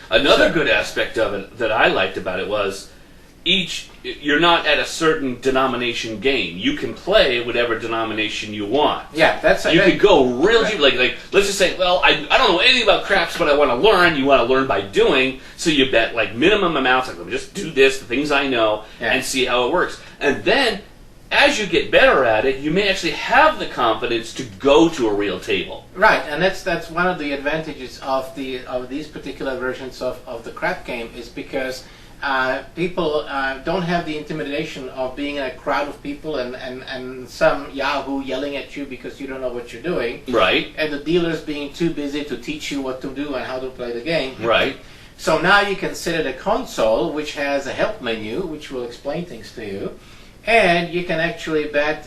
Another good aspect of it that I liked about it was you're not at a certain denomination game. You can play whatever denomination you want. Yeah, you could go real deep. Like let's just say, well, I don't know anything about craps, but I want to learn. You want to learn by doing, so you bet like minimum amounts. Like, just do this, the things I know, and see how it works. And then, as you get better at it, you may actually have the confidence to go to a real table. Right, and that's one of the advantages of these particular versions of the crap game, is because people don't have the intimidation of being in a crowd of people and some yahoo yelling at you because you don't know what you're doing. Right. And the dealers being too busy to teach you what to do and how to play the game. Right. So now you can sit at a console which has a help menu which will explain things to you. And you can actually bet,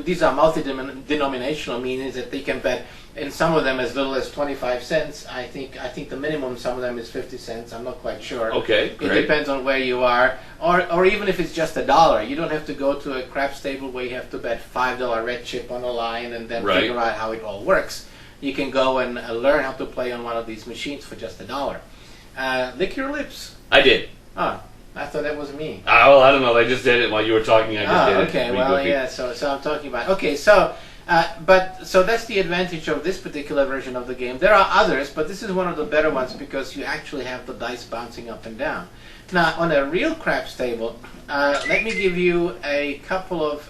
these are multi-denominational, meaning that they can bet in some of them as little as 25 cents. I think the minimum, some of them is 50 cents. I'm not quite sure. Okay, great. It depends on where you are. Or even if it's just $1. You don't have to go to a craps table where you have to bet $5 red chip on a line and then figure out how it all works. You can go and learn how to play on one of these machines for just $1. Lick your lips. I did. Oh. I thought that was me. Well, I don't know. I just did it while you were talking. I just did it. Okay. Well, yeah. So I'm talking about. Okay. So, so that's the advantage of this particular version of the game. There are others, but this is one of the better ones because you actually have the dice bouncing up and down. Now, on a real craps table, let me give you a couple of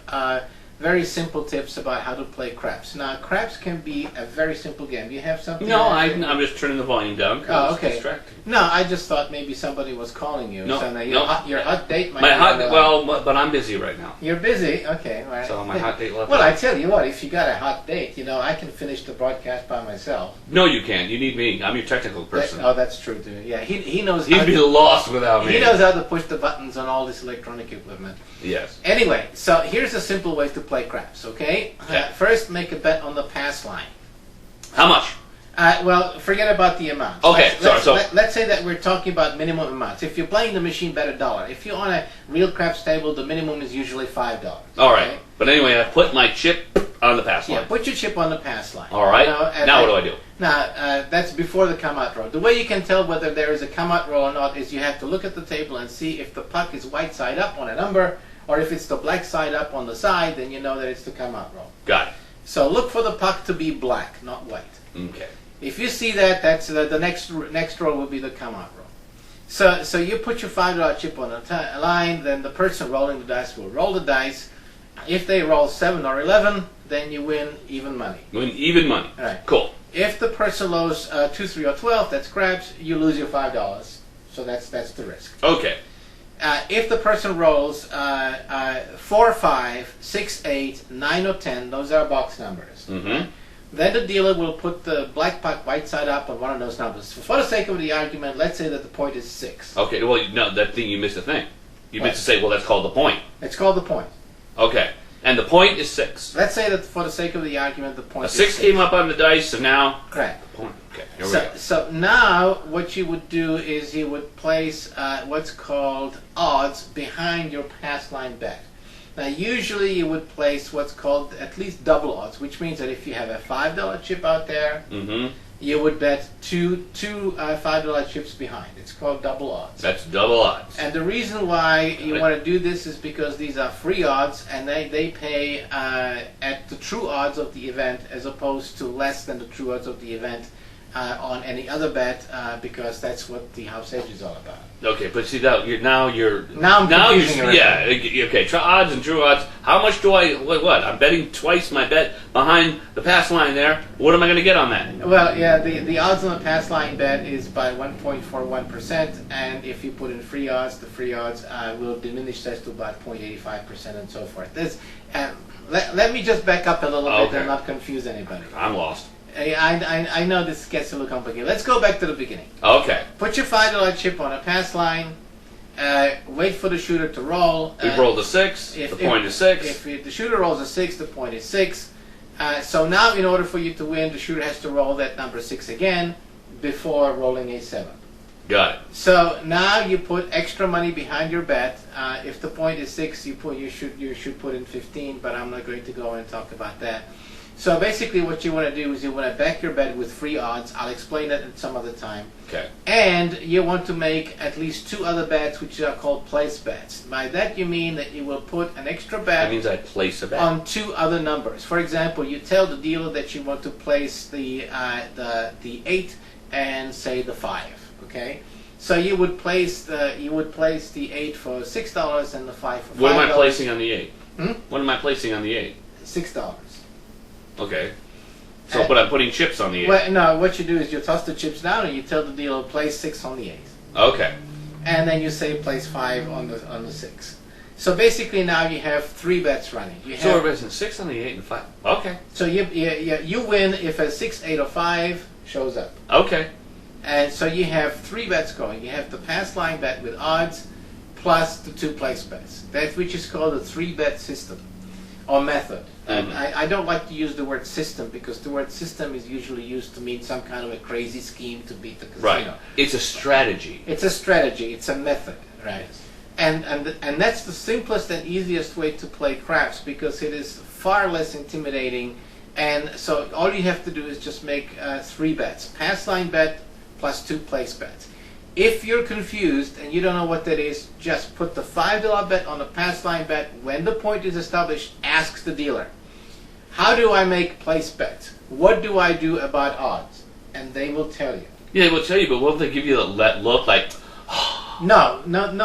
very simple tips about how to play craps. Now, craps can be a very simple game. Do you have something? No, I'm just turning the volume down. Oh, okay. It's distracting. No, I just thought maybe somebody was calling you. No, so now your no. hot date might My be hot but I'm busy right now. You're busy? Okay. Right. So my hot date left. Well, I tell you what, if you got a hot date, I can finish the broadcast by myself. No, you can't. You need me. I'm your technical person. That's true, too. Yeah, he knows. He'd be lost without me. He knows how to push the buttons on all this electronic equipment. Yes. Anyway, so here's a simple way to play craps, okay? First, make a bet on the pass line. How much? Well, forget about the amount. Okay, let's say that we're talking about minimum amounts. If you're playing the machine, bet $1. If you're on a real craps table, the minimum is usually $5. All right. Okay? But anyway, I put my chip on the pass line. Yeah, put your chip on the pass line. All right. Now what do I do? Now, that's before the come-out roll. The way you can tell whether there is a come-out roll or not is you have to look at the table and see if the puck is white side up on a number, or if it's the black side up on the side, then you know that it's the come-out roll. Got it. So look for the puck to be black, not white. Okay. If you see that, that's the next roll will be the come-out roll. So you put your $5 chip on a line, then the person rolling the dice will roll the dice. If they roll 7 or 11, then you win even money. Win even money. All right. Cool. If the person rolls 2, 3, or 12, that's craps, you lose your $5. So that's the risk. Okay. If the person rolls 4, 5, 6, 8, 9, or 10, those are box numbers. Mm-hmm. Then the dealer will put the black puck white side up on one of those numbers. For the sake of the argument, let's say that the point is 6. Okay, well, no, that thing, you missed a thing. You missed to say, well, that's called the point. It's called the point. Okay, and the point is 6. Let's say that for the sake of the argument, the point is 6 came up on the dice, so now... Correct. The point. Okay, here we go. So now what you would do is you would place what's called odds behind your pass line bet. Now, usually you would place what's called at least double odds, which means that if you have a $5 chip out there, you would bet two $5 chips behind. It's called double odds. That's double odds. And the reason why you want to do this is because these are free odds, and they pay at the true odds of the event as opposed to less than the true odds of the event on any other bet, because that's what the house edge is all about. Okay, but see, now you're confusing everything. Yeah, okay, odds and true odds. How much do I, what? I'm betting twice my bet behind the pass line there. What am I going to get on that? Well, yeah, the odds on the pass line bet is by 1.41%, and if you put in free odds, the free odds will diminish that to about 0.85% and so forth. Let me just back up a little bit and not confuse anybody. I'm lost. I know this gets a little complicated. Let's go back to the beginning. Okay. Put your $5 chip on a pass line. Wait for the shooter to roll. We've rolled a 6. The point is 6. If the shooter rolls a 6, the point is 6. So now, in order for you to win, the shooter has to roll that number 6 again before rolling a 7. Got it. So now you put extra money behind your bet. If the point is 6, you should put in 15, but I'm not going to go and talk about that. So basically what you want to do is you want to back your bet with 3 odds. I'll explain that at some other time. Okay. And you want to make at least 2 other bets, which are called place bets. By that you mean that you will put an extra bet. That means I place a bet on 2 other numbers. For example, you tell the dealer that you want to place the 8 and say the 5. Okay. So you would place the 8 for $6 and the 5 for $5. What am I placing on the 8? Hmm? What am I placing on the 8? $6. Okay. So, but I'm putting chips on the 8. Well, no, what you do is you toss the chips down and you tell the dealer place 6 on the 8. Okay. And then you say place 5 on the 6. So basically now you have 3 bets running. So we're betting 6 on the 8 and 5. Okay. So you win if a 6, 8, or 5 shows up. Okay. And so you have 3 bets going. You have the pass line bet with odds plus the 2 place bets. That which is called a 3-bet system or method. Mm-hmm. I don't like to use the word system because the word system is usually used to mean some kind of a crazy scheme to beat the casino. Right. It's a strategy. It's a strategy. It's a method, right? And that's the simplest and easiest way to play craps because it is far less intimidating. And so all you have to do is just make 3 bets: pass line bet plus 2 place bets. If you're confused and you don't know what that is, just put the $5 bet on the pass line bet. When the point is established, ask the dealer, how do I make place bets? What do I do about odds? And they will tell you. Yeah, they will tell you, but won't they give you that look like, No,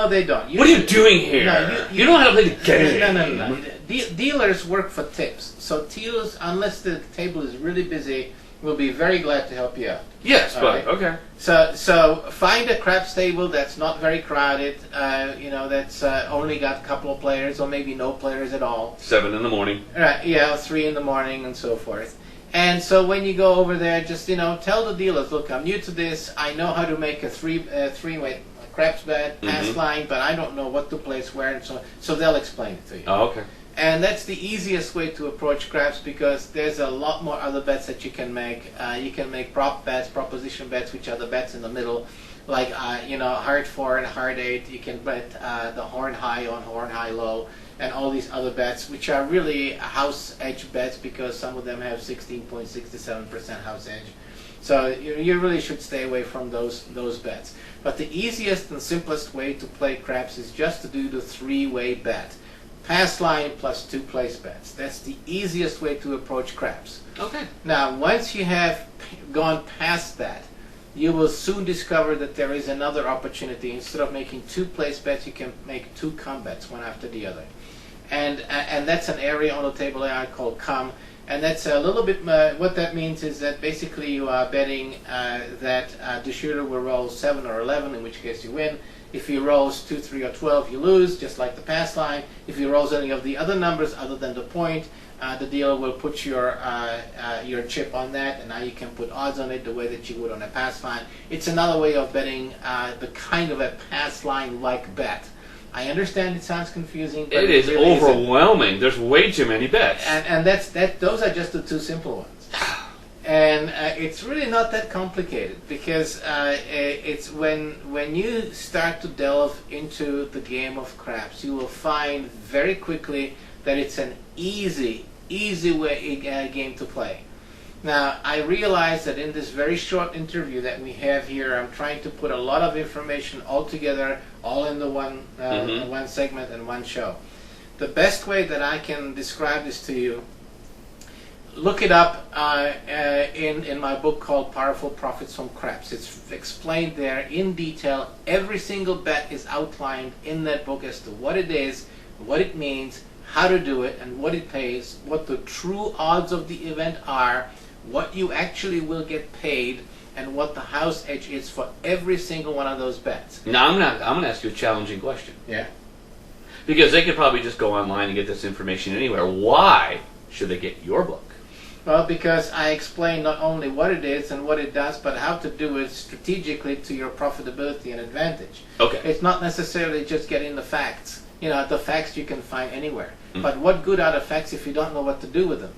they don't. what are you doing here? No, you don't know how to play the game. No. Dealers work for tips. So dealers, unless the table is really busy, will be very glad to help you out. Yes, All but, right. okay. So find a craps table that's not very crowded, that's only got a couple of players or maybe no players at all. 7 in the morning. Right, yeah, 3 in the morning and so forth. And so when you go over there, just, tell the dealers, look, I'm new to this. I know how to make a three-way craps bet, pass line, but I don't know what to place where, and so they'll explain it to you. Oh, okay. And that's the easiest way to approach craps because there's a lot more other bets that you can make. You can make prop bets, proposition bets, which are the bets in the middle, like heart 4 and heart 8. You can bet the horn high on horn high low, and all these other bets, which are really house edge bets because some of them have 16.67% house edge. So you really should stay away from those bets. But the easiest and simplest way to play craps is just to do the 3-way bet. Pass line plus 2 place bets. That's the easiest way to approach craps. Okay. Now, once you have gone past that, you will soon discover that there is another opportunity. Instead of making 2 place bets, you can make 2 com bets, one after the other. And that's an area on the table I call com. And that's a little bit, what that means is that basically you are betting that the shooter will roll 7 or 11, in which case you win. If he rolls 2, 3, or 12, you lose, just like the pass line. If he rolls any of the other numbers other than the point, the dealer will put your chip on that, and now you can put odds on it the way that you would on a pass line. It's another way of betting the kind of a pass line-like bet. I understand it sounds confusing, but it is really overwhelming. isn't. There's way too many bets. And those are just the 2 simple ones. And it's really not that complicated because it's when you start to delve into the game of craps, you will find very quickly that it's an easy game to play. Now, I realize that in this very short interview that we have here, I'm trying to put a lot of information all together, all in the one segment and one show. The best way that I can describe this to you, look it up in my book called Powerful Profits from Craps. It's explained there in detail. Every single bet is outlined in that book as to what it is, what it means, how to do it, and what it pays, what the true odds of the event are, what you actually will get paid, and what the house edge is for every single one of those bets. Now, I'm gonna ask you a challenging question. Yeah. Because they could probably just go online and get this information anywhere. Why should they get your book? Well, because I explain not only what it is and what it does, but how to do it strategically to your profitability and advantage. Okay. It's not necessarily just getting the facts. The facts you can find anywhere. But what good are the facts if you don't know what to do with them?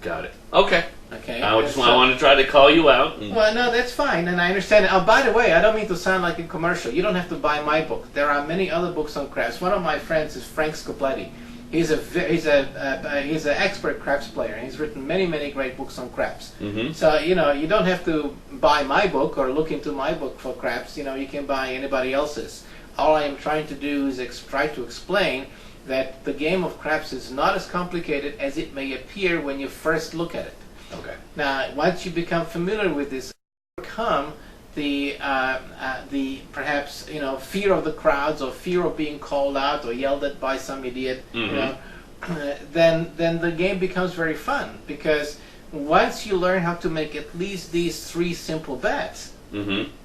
Got it. Okay. Okay. I wanted to try to call you out. Well, no, that's fine, and I understand it. Oh, by the way, I don't mean to sound like a commercial. You don't have to buy my book. There are many other books on craps. One of my friends is Frank Scopletti. He's an expert craps player. He's written many great books on craps. Mm-hmm. So you don't have to buy my book or look into my book for craps. You can buy anybody else's. All I am trying to do is try to explain that the game of craps is not as complicated as it may appear when you first look at it. Okay. Now, once you become familiar with this, overcome the perhaps fear of the crowds or fear of being called out or yelled at by some idiot, then the game becomes very fun, because once you learn how to make at least these 3 simple bets,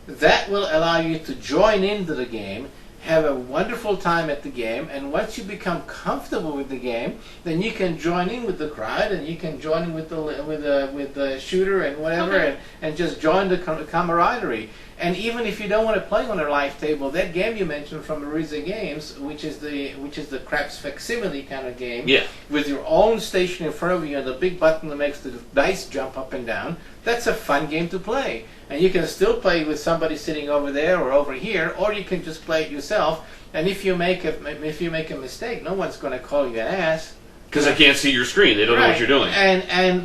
that will allow you to join into the game, have a wonderful time at the game, and once you become comfortable with the game, then you can join in with the crowd, and you can join in with the shooter and whatever, and just join the camaraderie. And even if you don't want to play on a live table, that game you mentioned from Ariza Games, which is the craps facsimile kind of game, with your own station in front of you and the big button that makes the dice jump up and down, that's a fun game to play. And you can still play with somebody sitting over there or over here, or you can just play it yourself. And if you make a mistake, no one's going to call you an ass. Because they can't see your screen. They don't know what you're doing.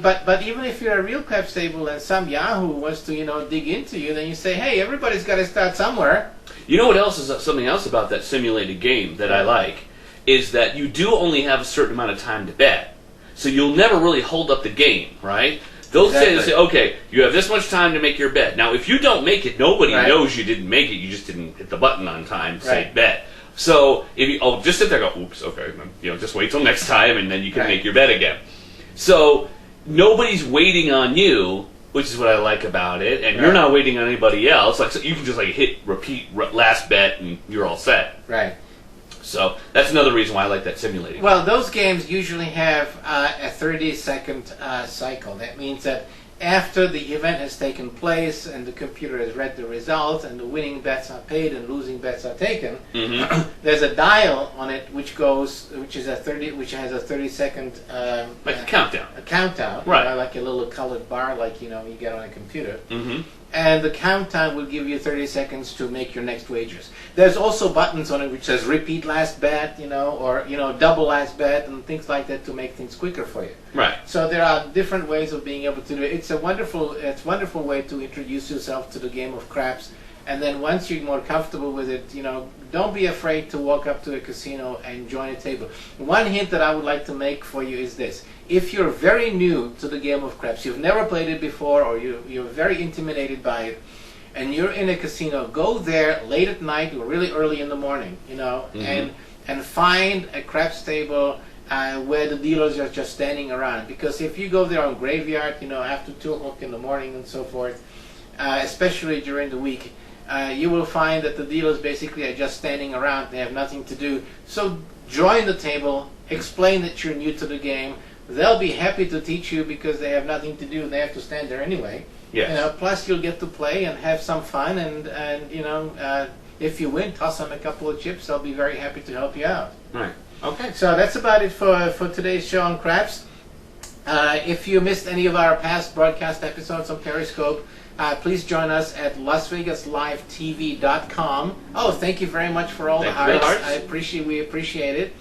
But even if you're a real craps table and some Yahoo wants to dig into you, then you say, hey, everybody's got to start somewhere. You know what else is something else about that simulated game that I like is that you do only have a certain amount of time to bet, so you'll never really hold up the game, right? They'll say, okay, you have this much time to make your bet. Now, if you don't make it, nobody knows you didn't make it. You just didn't hit the button on time to say bet. So if you just sit there and go, oops, okay, just wait till next time, and then you can make your bet again. So nobody's waiting on you, which is what I like about it, and you're not waiting on anybody else. Like, so you can just hit repeat last bet, and you're all set. Right. So that's another reason why I like that simulating. Well, those games usually have a 30-second cycle. That means that after the event has taken place and the computer has read the results and the winning bets are paid and losing bets are taken, there's a dial on it which has a 30-second like a countdown. A countdown, right? Like a little colored bar, like you get on a computer. And the countdown will give you 30 seconds to make your next wagers. There's also buttons on it which says repeat last bet, or double last bet and things like that to make things quicker for you. Right. So there are different ways of being able to do it. It's a wonderful way to introduce yourself to the game of craps. And then once you're more comfortable with it, don't be afraid to walk up to a casino and join a table. One hint that I would like to make for you is this. If you're very new to the game of craps, you've never played it before, or you're very intimidated by it, and you're in a casino, go there late at night or really early in the morning, and find a craps table where the dealers are just standing around. Because if you go there on graveyard, after 2 o'clock in the morning and so forth, especially during the week, you will find that the dealers basically are just standing around. They have nothing to do. So join the table, explain that you're new to the game. They'll be happy to teach you because they have nothing to do and they have to stand there anyway. Yes. Plus you'll get to play and have some fun, and if you win, toss them a couple of chips. They'll be very happy to help you out. Right. Okay. So that's about it for today's show on craps. If you missed any of our past broadcast episodes on Periscope, please join us at LasVegasLiveTV.com. Oh, thank you very much for all the hearts. We appreciate it.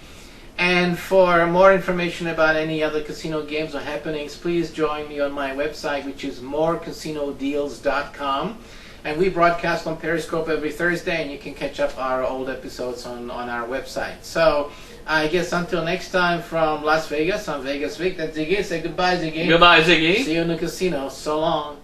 And for more information about any other casino games or happenings, please join me on my website, which is morecasinodeals.com. And we broadcast on Periscope every Thursday, and you can catch up our old episodes on our website. So I guess until next time from Las Vegas, I'm Vegas Vic. That's Ziggy. Say goodbye, Ziggy. Goodbye, Ziggy. See you in the casino. So long.